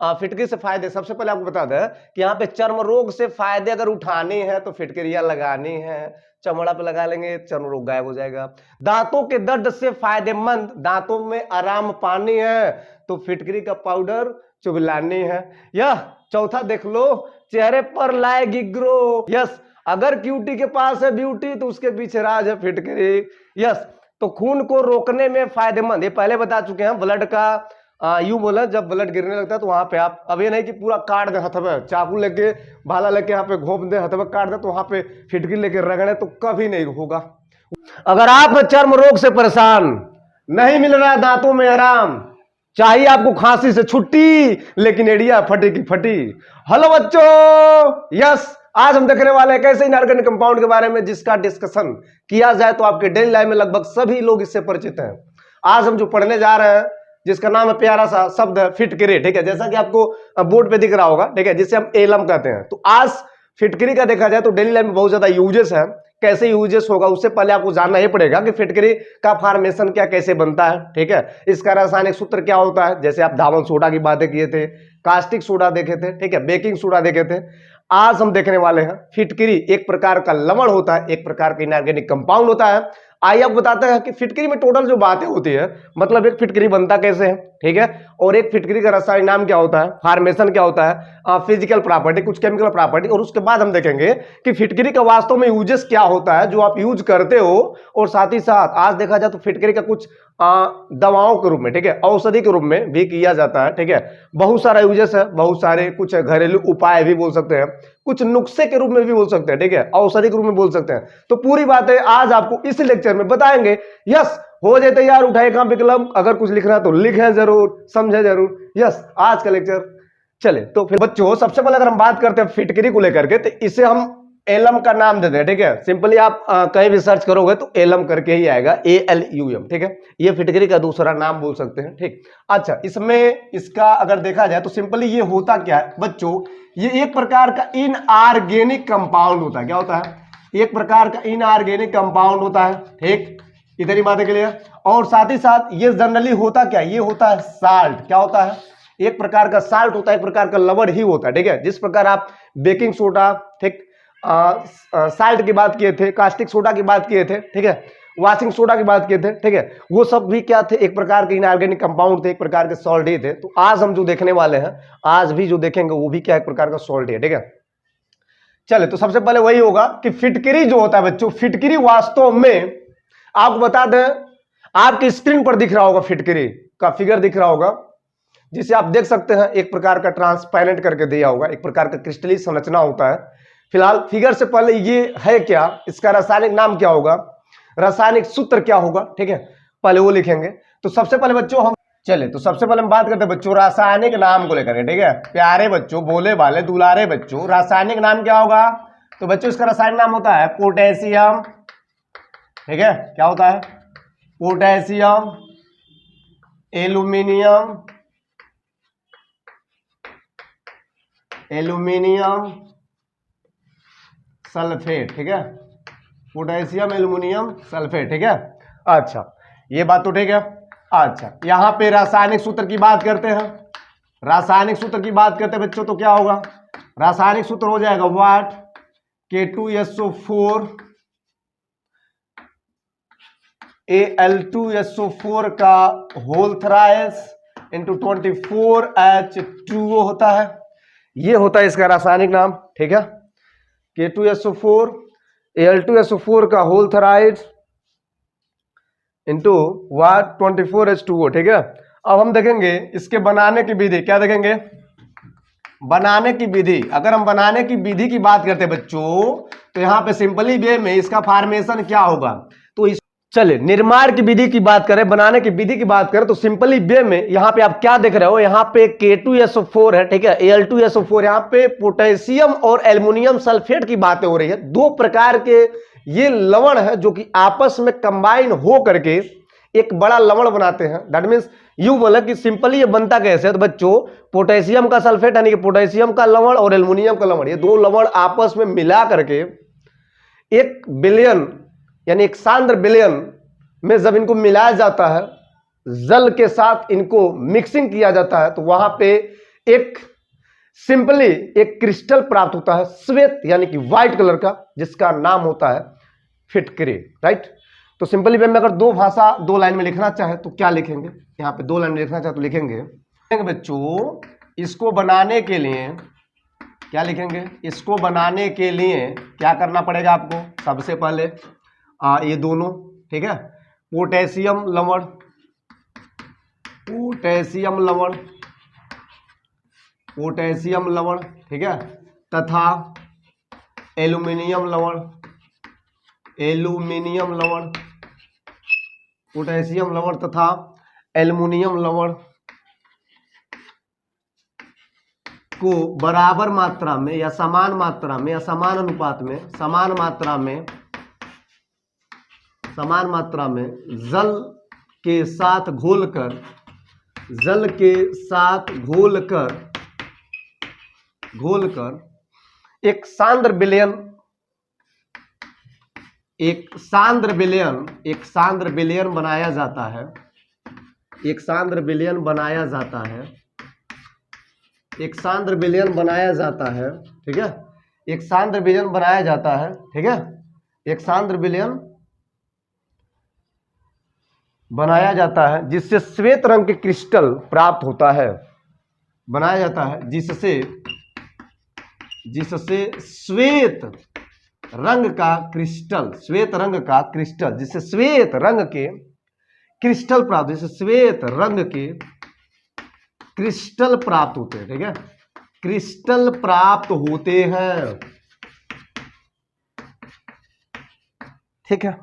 फिटकरी से फायदे सबसे पहले आपको बता दें कि यहाँ पे चर्म रोग से फायदे अगर उठाने हैं तो फिटकरियां लगानी है, चमड़ा पे लगा लेंगे चर्म रोग गायब हो जाएगा। दांतों के दर्द से फायदेमंद, दांतों में आराम पानी है तो फिटकरी का पाउडर चुगलानी है। यह चौथा देख लो, चेहरे पर लाएगी ग्रो। यस, अगर क्यूटी के पास है ब्यूटी तो उसके पीछे राज है फिटकरी। यस, तो खून को रोकने में फायदेमंद, ये पहले बता चुके हैं। ब्लड का यूं बोला, जब ब्लड गिरने लगता है तो वहां पे आप, अब ये नहीं कि पूरा काट दे हथवे, चाकू लेके भाला लेके यहाँ पे घोंप दे, हथवे काट दे, तो वहां पे फिटकरी लेके रगड़े तो कभी नहीं होगा। अगर आप चर्म रोग से परेशान, नहीं मिल रहा दांतों में आराम, चाहिए आपको खांसी से छुट्टी लेकिन एड़िया फटी की फटी। हेलो बच्चों, यस, आज हम देखने वाले हैं कैसे इनऑर्गेनिक कंपाउंड के बारे में जिसका डिस्कशन किया जाए तो आपके डेली लाइफ में लगभग सभी लोग इससे परिचित हैं। आज हम जो पढ़ने जा रहे हैं जिसका नाम है, प्यारा सा शब्द है फिटकरी, ठीक है, जैसा कि आपको बोर्ड पे दिख रहा होगा, ठीक है, जिसे हम एलम कहते हैं। तो आज फिटकरी का देखा जाए तो डेली लाइफ में बहुत ज्यादा यूजेस है। कैसे यूजेस होगा उससे पहले आपको जानना ही पड़ेगा कि फिटकरी का फॉर्मेशन क्या, कैसे बनता है, ठीक है, इसका रासायनिक सूत्र क्या होता है। जैसे आप धावन सोडा की बातें किए थे, कास्टिक सोडा देखे थे, ठीक है, बेकिंग सोडा देखे थे। आज हम देखने वाले हैं फिटकरी एक प्रकार का लवण होता है, एक प्रकार का इनऑर्गेनिक कंपाउंड होता है। आइए आप बताते हैं कि फिटकरी में टोटल जो बातें होती है, मतलब एक फिटकरी बनता कैसे है, ठीक है, और एक फिटकरी का रासायनिक नाम क्या होता है, फॉर्मेशन क्या होता है, फिजिकल प्रॉपर्टी, कुछ केमिकल प्रॉपर्टी, और उसके बाद हम देखेंगे कि फिटकरी का वास्तव में यूजेस क्या होता है जो आप यूज करते हो। और साथ ही साथ आज देखा जाए तो फिटकरी का कुछ दवाओं के रूप में, ठीक है, औषधि के रूप में भी किया जाता है, ठीक है, बहुत सारा यूजेस है, बहुत सारे, कुछ घरेलू उपाय भी बोल सकते हैं, कुछ नुस्खे के रूप में भी बोल सकते हैं, ठीक है, औषधि के रूप में बोल सकते हैं। तो पूरी बातें आज आपको इस लेक्चर में बताएंगे। यस, हो जाए तैयार, उठाए काम पे कलम, अगर कुछ लिखना है तो लिखें जरूर, समझे जरूर। यस, आज का लेक्चर चले। तो फिर बच्चों सबसे पहले अगर हम बात करते हैं फिटकरी को लेकर के, तो इसे हम एलम का नाम देते हैं, ठीक है, सिंपली आप कहीं भी सर्च करोगे तो एलम करके ही आएगा, ALUM, ठीक है, ये फिटकरी का दूसरा नाम बोल सकते हैं, ठीक। अच्छा, इसमें इसका अगर देखा जाए तो सिंपली ये होता क्या है बच्चों, ये एक प्रकार का इनऑर्गेनिक कंपाउंड होता है। क्या होता है? एक प्रकार का इनऑर्गेनिक कंपाउंड होता है, ठीक, इधर ही बातें के लिए। और साथ ही साथ ये जनरली होता क्या, ये होता है साल्ट। क्या होता है? एक प्रकार का साल्ट होता है, एक प्रकार का लवण ही होता है, ठीक है। जिस प्रकार आप बेकिंग सोडा, ठीक, साल्ट की बात किए थे, कास्टिक सोडा की बात किए थे, ठीक है, वॉशिंग सोडा की बात किए थे, ठीक है, वो सब भी क्या थे, एक प्रकार के इनऑर्गेनिक कंपाउंड थे, एक प्रकार के सॉल्ट ही थे। तो आज हम जो देखने वाले हैं, आज भी जो देखेंगे वो भी क्या एक प्रकार का सॉल्ट है, ठीक है। चले, तो सबसे पहले वही होगा कि फिटकरी जो होता है बच्चों, फिटकरी वास्तव में आपको बता दें, आपकी स्क्रीन पर दिख रहा होगा फिटकरी का फिगर दिख रहा होगा, जिसे आप देख सकते हैं, एक प्रकार का ट्रांसपेरेंट करके दिया होगा, एक प्रकार का क्रिस्टलीय संरचना होता है। फिलहाल फिगर से पहले ये है क्या, इसका रासायनिक नाम क्या होगा, रासायनिक सूत्र क्या होगा, ठीक है, पहले वो लिखेंगे। तो सबसे पहले बच्चों हम चले, तो सबसे पहले हम बात करते हैं बच्चों रासायनिक नाम को लेकर, ठीक है, प्यारे बच्चों, भोले वाले दुलारे बच्चों, रासायनिक नाम क्या होगा। तो बच्चों इसका रासायनिक नाम होता है पोटेशियम, ठीक है, क्या होता है, पोटेशियम, एल्यूमिनियम, एल्यूमिनियम सल्फेट, ठीक है, पोटेशियम एल्यूमिनियम सल्फेट, ठीक है। अच्छा, ये बात तो ठीक है। अच्छा, यहां पे रासायनिक सूत्र की बात करते हैं, रासायनिक सूत्र की बात करते हैं बच्चों, तो क्या होगा, रासायनिक सूत्र हो जाएगा वाट, K2SO4 Al2SO4 का होल थ्राइस इंटू 24H2O होता है, ये होता है इसका रासायनिक नाम, ठीक है, K2SO4 Al2SO4 का होल थ्राइस इंटू वाट 24H2O, ठीक है। अब हम देखेंगे इसके बनाने की विधि, क्या देखेंगे, बनाने की विधि। अगर हम बनाने की विधि की बात करते हैं बच्चों, तो यहां पे सिंपली वे में इसका फॉर्मेशन क्या होगा, तो इस चले निर्माण की विधि की बात करें, बनाने की विधि की बात करें, तो सिंपली वे में यहां पे आप क्या देख रहे हो, यहां पे K2SO4 है, ठीक है, Al2SO4, यहां पे पोटेशियम और एल्युमिनियम सल्फेट की बातें हो रही है। दो प्रकार के ये लवण है जो कि आपस में कंबाइन हो करके एक बड़ा लवण बनाते हैं। दैट मींस यू बोला कि सिंपली ये बनता कैसे है, तो बच्चों पोटेशियम का सल्फेट यानी कि पोटेशियम का लवण और एल्युमिनियम का लवण, ये दो लवण आपस में मिला करके एक विलयन यानी एक सांद्र विलयन में जब इनको मिलाया जाता है, जल के साथ इनको मिक्सिंग किया जाता है, तो वहां पे एक सिंपली एक क्रिस्टल प्राप्त होता है श्वेत यानी कि व्हाइट कलर का, जिसका नाम होता है फिटकरी, राइट। तो सिंपली वे में अगर दो भाषा दो लाइन में लिखना चाहे तो क्या लिखेंगे, यहाँ पे दो लाइन में लिखना चाहे तो लिखेंगे बच्चों, इसको बनाने के लिए क्या लिखेंगे, इसको बनाने के लिए क्या करना पड़ेगा आपको, सबसे पहले ये दोनों, ठीक है, पोटेशियम लवण, पोटेशियम लवण, पोटेशियम लवण, ठीक है, तथा एल्यूमिनियम लवण, एल्यूमिनियम लवण, पोटेशियम लवण तथा एल्यूमिनियम लवण को बराबर मात्रा में या समान मात्रा में या समान अनुपात में, समान मात्रा में जल के साथ घोलकर, जल के साथ घोलकर एक सांद्र विलयन, एक सांद्र विलयन बनाया जाता है, एक सांद्र विलयन बनाया जाता है, एक सांद्र विलयन बनाया जाता है, ठीक है, एक सांद्र विलयन बनाया जाता है, ठीक है, एक सांद्र विलयन बनाया जाता है जिससे श्वेत रंग के क्रिस्टल प्राप्त होता है, बनाया जाता है जिससे श्वेत रंग का क्रिस्टल, श्वेत रंग का क्रिस्टल, जिससे श्वेत रंग के क्रिस्टल प्राप्त, जिससे श्वेत रंग के क्रिस्टल प्राप्त होते हैं, ठीक है, क्रिस्टल प्राप्त होते हैं, ठीक है।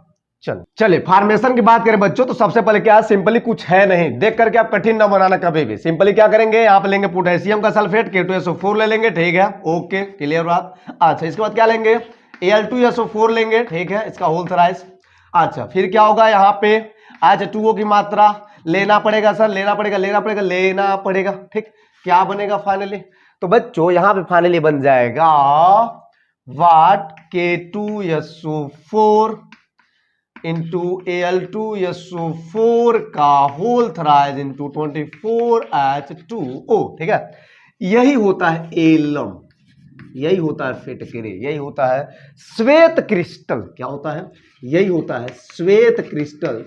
चलिए फॉर्मेशन की बात करें बच्चों, तो सबसे पहले क्या है, सिंपली कुछ है नहीं, देख करके आप कठिन ना बनाना कभी भी। सिंपली क्या करेंगे, यहाँ पे लेंगे पोटेशियम का सल्फेट K2SO4 ले लेंगे, ठीक है, ओके क्लियर बात। अच्छा इसके बाद क्या लेंगे, Al2SO4 लेंगे, ठीक है, इसका होल थराइस। अच्छा फिर क्या होगा, यहाँ पे H2O की मात्रा लेना पड़ेगा सर, लेना पड़ेगा, ठीक, क्या बनेगा फाइनली, तो बच्चों यहाँ पे फाइनली बन जाएगा वाट K2SO4 इंटू Al2SO4 का होल थराइज इंटू 24H2O, ठीक है, यही होता है एलम, यही होता है फिटकरी, यही होता है श्वेत क्रिस्टल, क्या होता है, यही होता है श्वेत क्रिस्टल,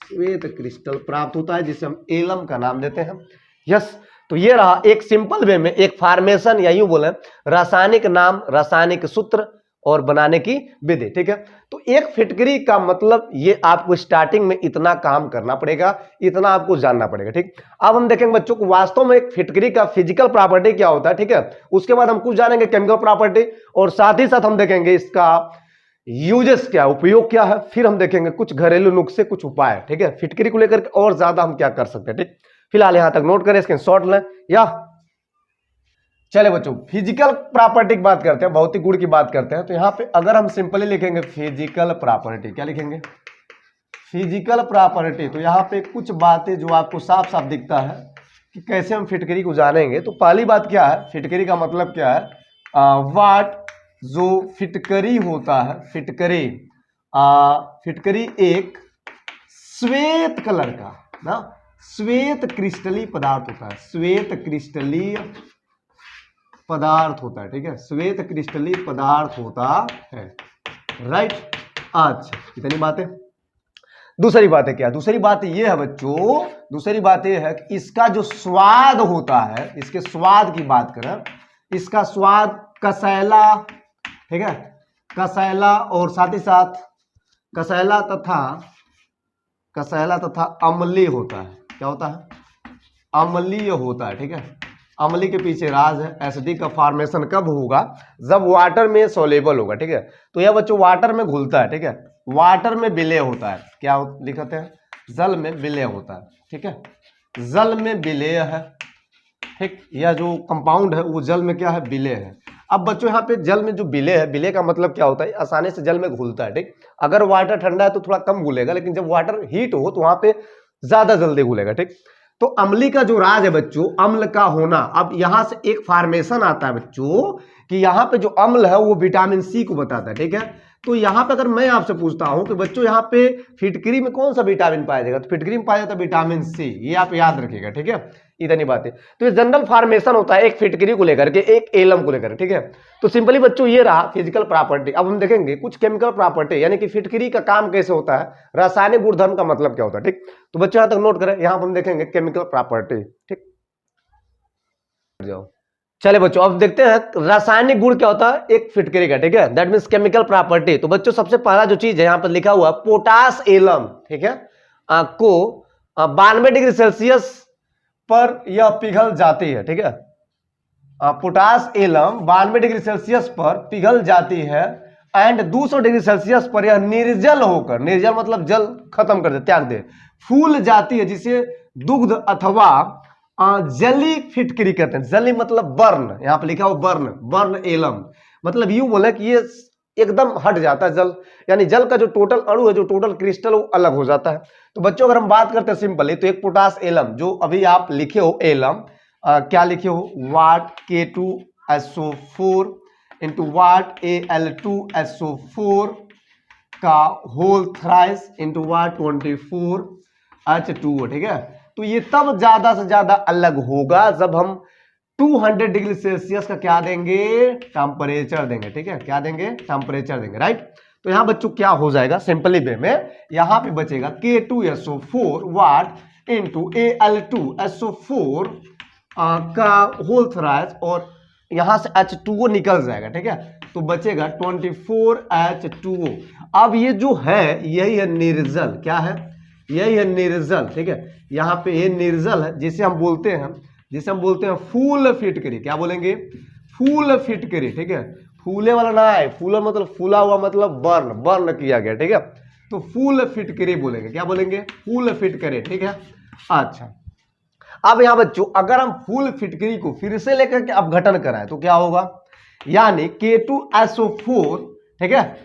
श्वेत क्रिस्टल प्राप्त होता है जिसे हम एलम का नाम देते हैं। यस, तो ये रहा एक सिंपल वे में एक फॉर्मेशन या यूं बोले रासायनिक नाम, रासायनिक सूत्र और बनाने की विधि, ठीक है। तो एक फिटकरी का मतलब ये आपको स्टार्टिंग में इतना काम करना पड़ेगा, इतना आपको जानना पड़ेगा, ठीक। अब हम देखेंगे बच्चों को वास्तव में एक फिटकरी का फिजिकल प्रॉपर्टी क्या होता है, ठीक है, उसके बाद हम कुछ जानेंगे केमिकल प्रॉपर्टी, और साथ ही साथ हम देखेंगे इसका यूजेस क्या, उपयोग क्या है, फिर हम देखेंगे कुछ घरेलू नुस्खे, कुछ उपाय, ठीक है, फिटकरी को लेकर और ज्यादा हम क्या कर सकते हैं, ठीक। फिलहाल यहां तक नोट करें, स्क्रीनशॉट लें या चले बच्चों फिजिकल प्रॉपर्टी की बात करते हैं, भौतिक गुण की बात करते हैं। तो यहाँ पे अगर हम सिंपली लिखेंगे फिजिकल प्रॉपर्टी, क्या लिखेंगे, फिजिकल प्रॉपर्टी, तो यहाँ पे कुछ बातें जो आपको साफ साफ दिखता है कि कैसे हम फिटकरी को जानेंगे। तो पहली बात क्या है, फिटकरी का मतलब क्या है, वाट जो फिटकरी होता है, फिटकरी एक श्वेत कलर का ना श्वेत क्रिस्टलीय पदार्थ होता है, श्वेत क्रिस्टलीय पदार्थ होता है, ठीक है, श्वेत क्रिस्टलीय पदार्थ होता है, राइट। अच्छा कितनी बातें, दूसरी बात है क्या, दूसरी बात ये है बच्चों, दूसरी बात ये है कि इसका जो स्वाद होता है, इसके स्वाद की बात करें, इसका स्वाद कसैला, ठीक है, कसैला और साथ ही साथ कसैला तथा अम्लीय होता है, क्या होता है, अम्लीय होता है, ठीक है। अम्लीय के पीछे राज है, एसिडिक का फॉर्मेशन कब होगा, जब वाटर में सोलेबल होगा, ठीक है। तो यह बच्चों वाटर में घुलता है, ठीक है, वाटर में विलय होता है, क्या लिखते हैं, जल में विलय होता है, ठीक है, जल में विलय है, ठीक, यह जो कंपाउंड है वो जल में क्या है, विलय है। अब बच्चों यहाँ पे जल में जो विलय है, विलय का मतलब क्या होता है, आसानी से जल में घुलता है, ठीक। अगर वाटर ठंडा है तो थोड़ा कम घुलेगा, लेकिन जब वाटर हीट हो तो वहां पे ज्यादा जल्दी घुलेगा, ठीक। तो अम्लीय का जो राज है बच्चों, अम्ल का होना। अब यहां से एक फॉर्मेशन आता है बच्चों कि यहाँ पे जो अम्ल है वो विटामिन सी को बताता है, ठीक है। तो यहाँ पे अगर मैं आपसे पूछता हूं कि बच्चों यहाँ पे फिटकरी में कौन सा विटामिन पाया जाएगा, तो फिटकरी में पाया जाता है विटामिन सी, ये आप याद रखिएगा, ठीक है, इतनी बात है। तो ये जनरल फॉर्मेशन होता है एक फिटकरी को लेकर के, एक एलम को लेकर, ठीक है। तो सिंपली बच्चों ये रहा फिजिकल प्रॉपर्टी। अब हम देखेंगे कुछ केमिकल प्रॉपर्टी, यानी कि फिटकरी का काम कैसे होता है, रासायनिक गुणधर्म का मतलब क्या होता है, ठीक। तो बच्चों यहां तक नोट करें, यहां पर हम देखेंगे केमिकल प्रॉपर्टी, ठीक। जाओ चले बच्चों, अब देखते हैं रासायनिक गुण क्या होता है एक फिटकरी का, ठीक है। That means chemical property. तो बच्चों सबसे पहला जो चीज है यहां पर लिखा हुआ पोटास एलम, ठीक है, को 92 डिग्री सेल्सियस पर यह पिघल जाती है, ठीक है। पोटास एलम 92 डिग्री सेल्सियस पर पिघल जाती है एंड 200 डिग्री सेल्सियस पर यह निर्जल होकर, निर्जल मतलब जल खत्म कर दे, त्याग दे, फूल जाती है, जिसे दुग्ध अथवा जली फिटकरी कहते हैं। जली मतलब बर्न, यहां पर लिखा हुआ बर्न, बर्न एलम मतलब यूं बोले कि ये एकदम हट जाता है जल, यानी जल का जो टोटल अणु है, जो टोटल क्रिस्टल वो अलग हो जाता है। तो बच्चों अगर हम बात करते हैं सिंपली, तो एक पोटास एलम जो अभी आप लिखे हो एलम, क्या लिखे हो, वाट K2SO4 इंटू वाट Al2SO4 का होल थ्राइस इंटू वाट 24H2O, ठीक है। तो ये तब ज्यादा से ज्यादा अलग होगा जब हम 200 डिग्री सेल्सियस का क्या देंगे, टेम्परेचर देंगे, ठीक है। क्या देंगे, टेम्परेचर देंगे, राइट। तो यहां बच्चों क्या हो जाएगा, सिंपली वे में यहां पे बचेगा K2SO4 वाट इंटू Al2SO4 का होल थ्राइस, और यहां से H2O निकल जाएगा, ठीक है। तो बचेगा 24H2O। अब ये जो है यही है निर्जल, क्या है, यही है निर्जल, ठीक है। यहां पे ये निर्जल है जिसे हम बोलते हैं फूल फिटकरी। क्या बोलेंगे, फूल फिटकरी, ठीक है। फूले वाला ना है, फूला मतलब फूला हुआ मतलब बर्न, बर्न किया गया, ठीक है। तो फूल फिटकरी बोलेंगे, क्या बोलेंगे, फूल फिटकरी, ठीक है। अच्छा अब यहां बच्चों अगर हम फूल फिटकरी को फिर से लेकर के अपघटन कराएं तो क्या होगा, यानी K2SO4, ठीक है,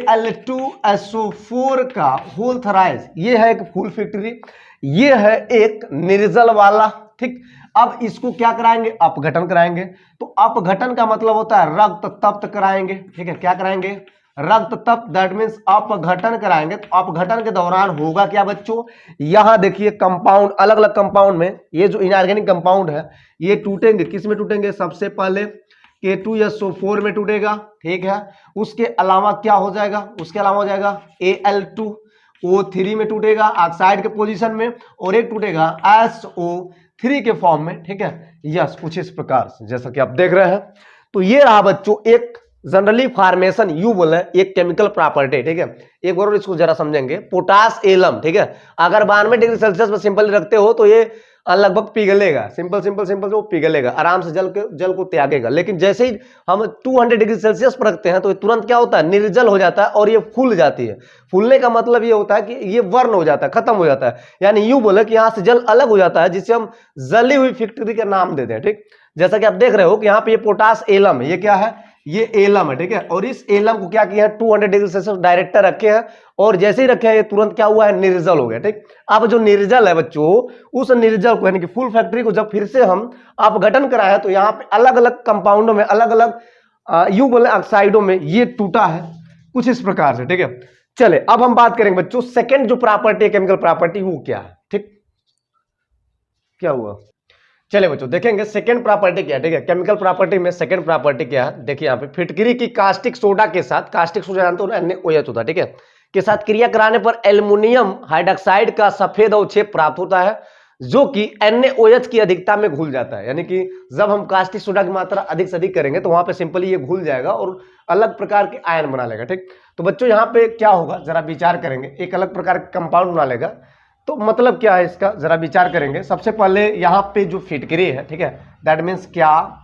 Al2SO4 का होल थ्राइस, ये है एक फूल फिटकरी, ये है एक निर्जल वाला, ठीक। अब इसको क्या कराएंगे, अपघटन कराएंगे। तो अपघटन का मतलब होता है रक्त तप्त कराएंगे, ठीक है। क्या कराएंगे, रक्त तप्त, दैट मींस अपघटन कराएंगे। तो अपघटन के दौरान होगा क्या बच्चों, यहां देखिए कंपाउंड, अलग अलग कंपाउंड में ये जो इनऑर्गेनिक कंपाउंड है ये टूटेंगे, किस में टूटेंगे, सबसे पहले K2SO4 में टूटेगा, ठीक है। उसके अलावा क्या हो जाएगा, उसके अलावा हो जाएगा Al2O3 में टूटेगा ऑक्साइड के पोजीशन में, और एक टूटेगा SO3 के फॉर्म में, ठीक है। यस, कुछ इस प्रकार से जैसा कि आप देख रहे हैं। तो ये रहा बच्चों एक जनरली फॉर्मेशन, यू बोले एक केमिकल प्रॉपर्टी, ठीक है। एक बार और इसको जरा समझेंगे, पोटास एलम, ठीक है। अगर 92 डिग्री सेल्सियस पर सिंपल रखते हो तो ये लगभग पिघलेगा, सिंपल वो पिघलेगा आराम से, जल को त्यागेगा। लेकिन जैसे ही हम 200 डिग्री सेल्सियस पर रखते हैं तो तुरंत क्या होता है, निर्जल हो जाता है और ये फूल जाती है। फूलने का मतलब ये होता है कि ये वर्ण हो जाता है, खत्म हो जाता है, यानी यूं बोले कि यहां से जल अलग हो जाता है, जिसे हम जली हुई फिटकरी का नाम देते हैं, ठीक। जैसा कि आप देख रहे हो कि यहाँ पे ये पोटास एलम है, ये क्या है, ये एलम है, ठीक है। और इस एलम को क्या किया है, 200 डिग्री सेल्सियस डायरेक्टर रखे हैं, और जैसे ही रखे हैं ये तुरंत क्या हुआ है, निर्जल हो गया, ठीक। अब जो निर्जल है बच्चों, उस निर्जल को यानी कि फुल फैक्ट्री को जब फिर से हम अपघटन कराए तो यहाँ पे अलग अलग कंपाउंडों में, अलग अलग यूं बोले ऑक्साइडों में ये टूटा है, कुछ इस प्रकार से, ठीक है। चले अब हम बात करेंगे बच्चों सेकेंड जो प्रॉपर्टी है केमिकल प्रॉपर्टी, वो क्या है, ठीक। क्या हुआ, चले बच्चों देखेंगे सेकंड प्रॉपर्टी क्या है, ठीक है। केमिकल प्रॉपर्टी में सेकंड प्रॉपर्टी क्या है, देखिए यहाँ पे फिटकरी की कास्टिक सोडा के साथ, कास्टिक सोडा जानते हो ना, NaOH होता है, ठीक है, के साथ क्रिया कराने पर एल्युमिनियम हाइड्रोक्साइड का सफेद अवक्षेप प्राप्त होता है, जो कि NaOH की अधिकता में घुल जाता है। यानी कि जब हम कास्टिक सोडा की मात्रा अधिक से अधिक करेंगे तो वहां पे सिंपली ये घुल जाएगा और अलग प्रकार के आयन बना लेगा, ठीक। तो बच्चों यहाँ पे क्या होगा, जरा विचार करेंगे, एक अलग प्रकार का कंपाउंड बना लेगा। तो मतलब क्या है इसका, जरा विचार करेंगे। सबसे पहले यहाँ पे जो फिटकरी है, ठीक है, दैट मीन्स क्या,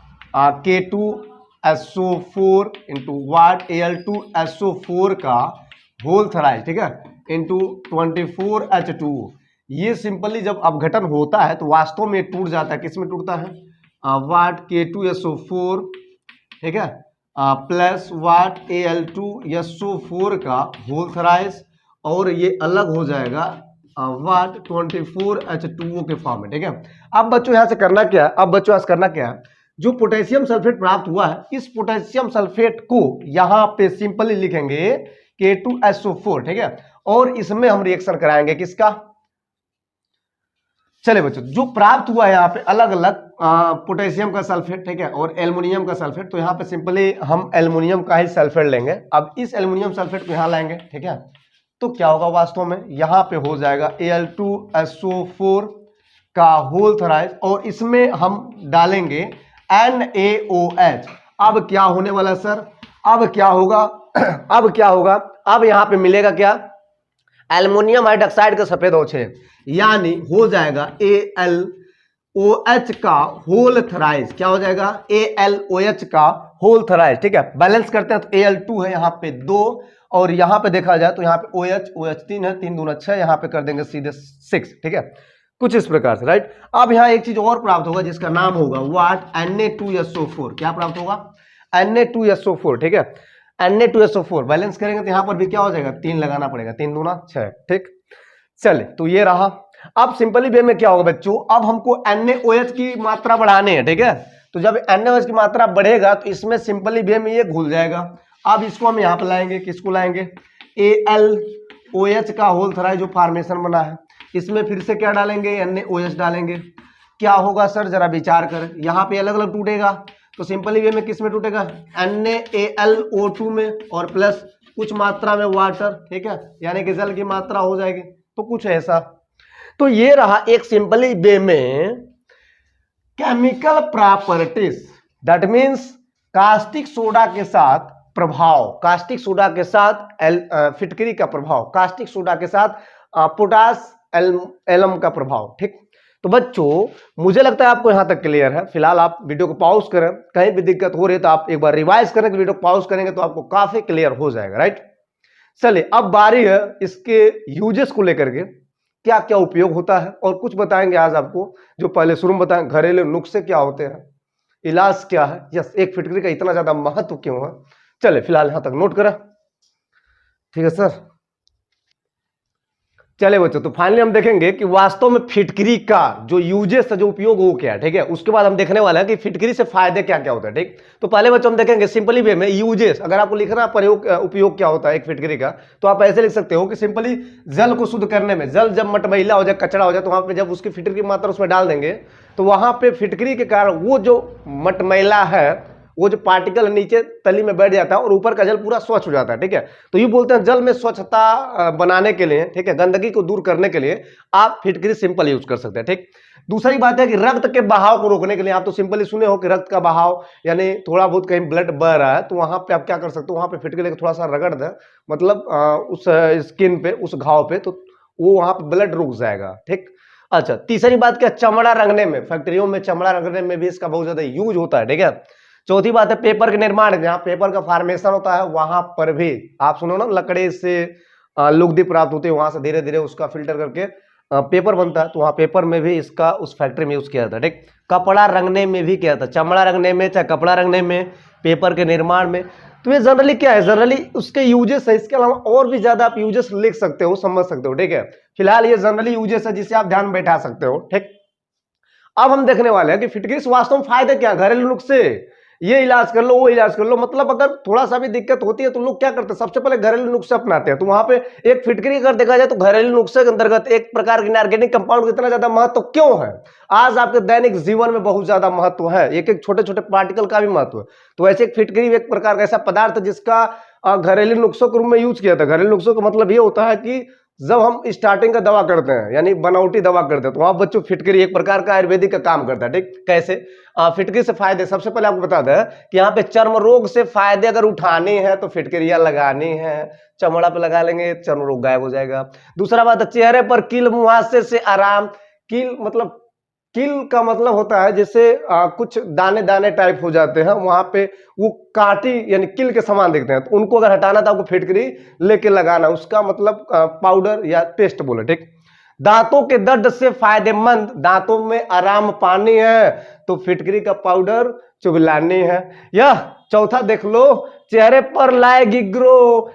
K2SO4 इंटू वाट Al2SO4 का होल थ्राइस, ठीक है, इंटू 24H2O। ये सिंपली जब अपघटन होता है तो वास्तव में टूट जाता है, किसमें टूटता है, वाट K2SO4, ठीक है, प्लस वाट Al2SO4 का होल थ्राइस, और ये अलग हो जाएगा वाट 24H2O के फॉर्म में, ठीक है। अब बच्चों यहां से करना क्या है, अब बच्चों यहां से करना क्या है, जो पोटेशियम सल्फेट प्राप्त हुआ है, इस पोटेशियम सल्फेट को यहां पे सिंपली लिखेंगे K2SO4, ठीक है, और इसमें हम रिएक्शन कराएंगे किसका, चले बच्चों, जो प्राप्त हुआ है यहाँ पे अलग अलग पोटेशियम का सल्फेट, ठीक है, और एल्युमिनियम का सल्फेट, तो यहाँ पे सिंपली हम एल्युमिनियम का ही सल्फेट लेंगे। अब इस एल्युमिनियम सल्फेट को यहाँ लाएंगे, ठीक है, तो क्या होगा वास्तव में, यहाँ पे हो जाएगा Al2SO4 का होल थराइज, और इसमें हम डालेंगे NaOH। अब क्या होने वाला सर, अब क्या होगा अब क्या होगा, अब यहाँ पे मिलेगा क्या, एल्युमिनियम हाइड्रोक्साइड का सफेद अवक्षेप, यानी हो जाएगा AlOH का होल थराइज। क्या हो जाएगा, AlOH का होल थराइज, ठीक है। बैलेंस करते हैं तो Al2 है यहाँ पे 2, और यहाँ पे देखा जाए तो यहाँ पे OH 3 है, 3 दूना 6, यहाँ पे कर देंगे सीधे 6, ठीक है, कुछ इस प्रकार से, राइट। अब यहाँ एक चीज और प्राप्त होगा जिसका नाम होगा व्हाट, Na2SO4। क्या प्राप्त होगा, Na2SO4, ठीक है, Na2SO4 बैलेंस करेंगे तो यहाँ पर भी क्या हो जाएगा, 3 लगाना पड़ेगा, 3 दूना 6, ठीक। चले, तो ये रहा। अब सिंपली वे में क्या होगा बच्चों, अब हमको NaOH की मात्रा बढ़ाने है, ठीक है, तो जब NaOH की मात्रा बढ़ेगा तो इसमें सिंपली वे में ये घुल जाएगा। अब इसको हम यहाँ पे लाएंगे, किसको लाएंगे, AlOH का होल थराइज जो फॉर्मेशन बना है, इसमें फिर से क्या डालेंगे, NaOH डालेंगे। क्या होगा सर, जरा विचार कर, यहाँ पे अलग अलग टूटेगा, तो सिंपली वे में किस में टूटेगा, NaAlO2 में, और प्लस कुछ मात्रा में वाटर, ठीक है, यानी कि जल की मात्रा हो जाएगी, तो कुछ ऐसा। तो ये रहा एक सिंपली वे में chemical properties, that means caustic soda के साथ प्रभाव, कास्टिक सोडा के साथ फिटकरी का प्रभाव, कास्टिक सोडा के साथ पोटास एलम का प्रभाव, ठीक। तो बच्चों मुझे लगता है आपको यहां तक क्लियर है। फिलहाल आप वीडियो को पॉज करें, कहीं भी दिक्कत हो रही है तो आप एक बार रिवाइज करें, कि वीडियो को पॉज करेंगे तो आपको काफी क्लियर हो जाएगा, राइट। चलिए, अब बारी है इसके यूजेस को लेकर के, क्या क्या उपयोग होता है, और कुछ बताएंगे आज आपको, जो पहले शुरू में बताएं, घरेलू नुस्खे क्या होते हैं, इलाज क्या है, यस, एक फिटकरी का इतना ज्यादा महत्व क्यों है। चलिए फिलहाल यहां तक नोट करें, ठीक है सर। चले बच्चों, तो फाइनली हम देखेंगे कि वास्तव में फिटकरी का जो यूजेस है, जो उपयोग वो क्या है, ठीक है। उसके बाद हम देखने वाले हैं कि फिटकरी से फायदे क्या क्या होते हैं, ठीक। तो पहले बच्चों हम देखेंगे सिंपली वे में यूजेस। अगर आपको लिखना प्रयोग उपयोग क्या होता है एक फिटकरी का, तो आप ऐसे लिख सकते हो कि सिंपली जल को शुद्ध करने में, जल जब मटमैला हो जाए, कचरा हो जाए, तो वहां पे जब उसकी फिटकरी की मात्रा उसमें डाल देंगे, तो वहां पे फिटकरी के कारण वो जो मटमैला है, वो जो पार्टिकल नीचे तली में बैठ जाता है और ऊपर का जल पूरा स्वच्छ हो जाता है, ठीक है। तो ये बोलते हैं जल में स्वच्छता बनाने के लिए, ठीक है, गंदगी को दूर करने के लिए आप फिटकरी सिंपल यूज कर सकते हैं, ठीक। दूसरी बात है कि रक्त के बहाव को रोकने के लिए, आप तो सिंपली सुने हो कि रक्त का बहाव, यानी थोड़ा बहुत कहीं ब्लड बह रहा है, तो वहां पे आप क्या कर सकते हो, वहां पे फिटकरी लेकर थोड़ा सा रगड़ दे, मतलब उस स्किन पे, उस घाव पे, तो वो वहां पे ब्लड रुक जाएगा, ठीक। अच्छा, तीसरी बात क्या, चमड़ा रंगने में, फैक्ट्रियों में चमड़ा रंगने में भी इसका बहुत ज्यादा यूज होता है, ठीक है। चौथी बात है पेपर के निर्माण, जहां पेपर का फॉर्मेशन होता है वहां पर भी आप सुनो ना, लकड़ी से लुगदी प्राप्त होती है, वहां से धीरे धीरे उसका फिल्टर करके पेपर बनता है, तो वहां पेपर में भी इसका उस फैक्ट्री में यूज किया जाता है, ठीक। कपड़ा रंगने में भी किया जाता है, चमड़ा रंगने में, चाहे कपड़ा रंगने में, पेपर के निर्माण में। तो ये जनरली क्या है, जनरली उसके यूजेस है। इसके अलावा और भी ज्यादा आप यूजेस लिख सकते हो, समझ सकते हो, ठीक है। फिलहाल ये जनरली यूजेस है जिसे आप ध्यान में बैठा सकते हो, ठीक। अब हम देखने वाले हैं कि फिटकरी से वास्तव में फायदे क्या, घरेलू नुस्खे, ये इलाज कर लो, वो इलाज कर लो, मतलब अगर थोड़ा सा भी दिक्कत होती है तो लोग क्या करते हैं, सबसे पहले घरेलू नुस्खे अपनाते हैं। तो वहां पे एक फिटकरी अगर देखा जाए तो घरेलू नुस्खे के अंतर्गत एक प्रकार के इनऑर्गेनिक कंपाउंड कितना ज्यादा महत्व क्यों है, आज आपके दैनिक जीवन में बहुत ज्यादा महत्व है, एक एक छोटे छोटे पार्टिकल का भी महत्व है। तो ऐसे एक फिटकरी एक प्रकार का ऐसा पदार्थ जिसका घरेलू नुस्खों के रूप में यूज किया था। घरेलू नुस्खों का मतलब ये होता है कि जब हम स्टार्टिंग का दवा करते हैं, यानी बनावटी दवा करते हैं, तो वहां बच्चों फिटकरी एक प्रकार का आयुर्वेदिक का काम करता है, ठीक। कैसे, फिटकरी से फायदे, सबसे पहले आपको बता दें कि यहाँ पे चर्म रोग से फायदे अगर उठाने हैं तो फिटकरियां लगानी है, चमड़ा पे लगा लेंगे, चर्म रोग गायब हो जाएगा। दूसरा बात है चेहरे पर कील मुहासे से आराम, कील मतलब, कील का मतलब होता है जैसे कुछ दाने दाने टाइप हो जाते हैं, वहां पे वो काटी यानी कील के समान दिखते हैं, तो उनको अगर हटाना था आपको फिटकरी लेके लगाना, उसका मतलब पाउडर या पेस्ट बोले, ठीक। दांतों के दर्द से फायदेमंद, दांतों में आराम पानी है तो फिटकरी का पाउडर चुगलानी है। यह चौथा देख लो, चेहरे पर लाएगी ग्रो,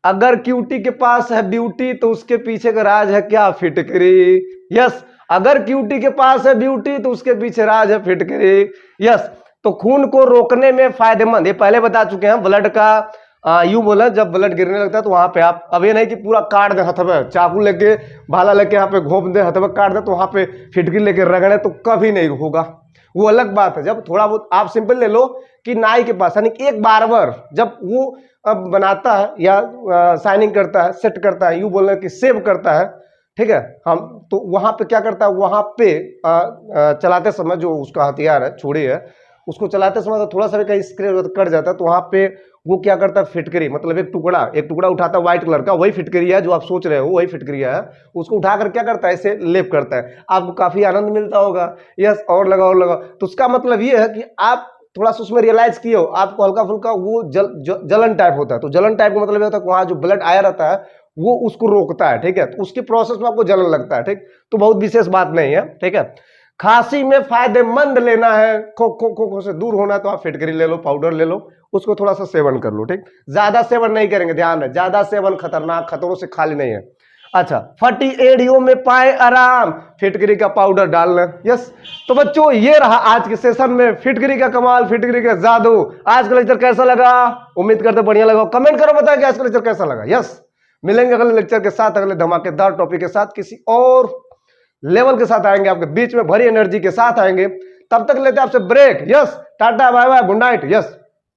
अगर क्यूटी के पास है ब्यूटी तो उसके पीछे का राज है क्या, फिटकरी। यस, अगर क्यूटी के पास है ब्यूटी तो उसके पीछे राज है फिटकरी। यस, तो खून को रोकने में फायदेमंद, ये पहले बता चुके हैं, ब्लड का यूं बोला, जब ब्लड गिरने लगता है तो वहां पे आप, अब ये नहीं कि पूरा काट दे हथवे, चाकू लेके भाला लेके यहाँ पे घोंप दे, हथवे काट दे, तो वहां पे फिटकी लेके रगड़े तो कभी नहीं होगा। वो अलग बात है। जब थोड़ा बहुत आप सिंपल ले लो कि नाई के पास, यानी एक बार्बर जब वो अब बनाता है या शाइनिंग करता है, सेट करता है, यूं बोलना कि सेव करता है, ठीक है, हम तो वहां पे क्या करता है, वहां पे चलाते समय जो उसका हथियार है, छुरी है, उसको चलाते समय तो थोड़ा सा भी कहीं स्क्रैच कट जाता है, तो वहां पे वो क्या करता है, फिटकरी, मतलब एक टुकड़ा उठाता है व्हाइट कलर का, वही फिटकरी है जो आप सोच रहे हो, वही फिटकरी है, उसको उठाकर क्या करता है, ऐसे लेप करता है, आपको काफी आनंद मिलता होगा। यस, और लगाओ और लगाओ। तो उसका मतलब ये है कि आप थोड़ा सा उसमें रियलाइज किए हो, आपको हल्का फुल्का वो जलन टाइप होता है। तो जलन टाइप का मतलब ये होता है कि वहां जो ब्लड आया रहता है वो उसको रोकता है, ठीक है, तो उसके प्रोसेस में आपको जलन लगता है, ठीक, तो बहुत विशेष बात नहीं है, ठीक है। खांसी में फायदेमंद लेना है, खो से दूर होना है, तो आप फिटकरी ले लो, पाउडर ले लो, उसको थोड़ा सा सेवन कर लो, ठीक, ज्यादा सेवन नहीं करेंगे, ध्यान है, ज्यादा सेवन खतरनाक, खतरों से खाली नहीं है। अच्छा, फटी एड़ियों में पाए आराम, फिटकरी का पाउडर डालना। यस, तो बच्चों ये रहा आज के सेशन में फिटकरी का कमाल, फिटकरी का जादू। आज का लेक्चर कैसा लगा? उम्मीद करते बढ़िया लगा। कमेंट करो, बताओ कि आज का लेक्चर कैसा लगा। यस, मिलेंगे अगले लेक्चर के साथ, अगले धमाकेदार टॉपिक के साथ, किसी और लेवल के साथ आएंगे, आपके बीच में भरी एनर्जी के साथ आएंगे। तब तक लेते हैं आपसे break. Yes, tata bye bye, good night. Yes.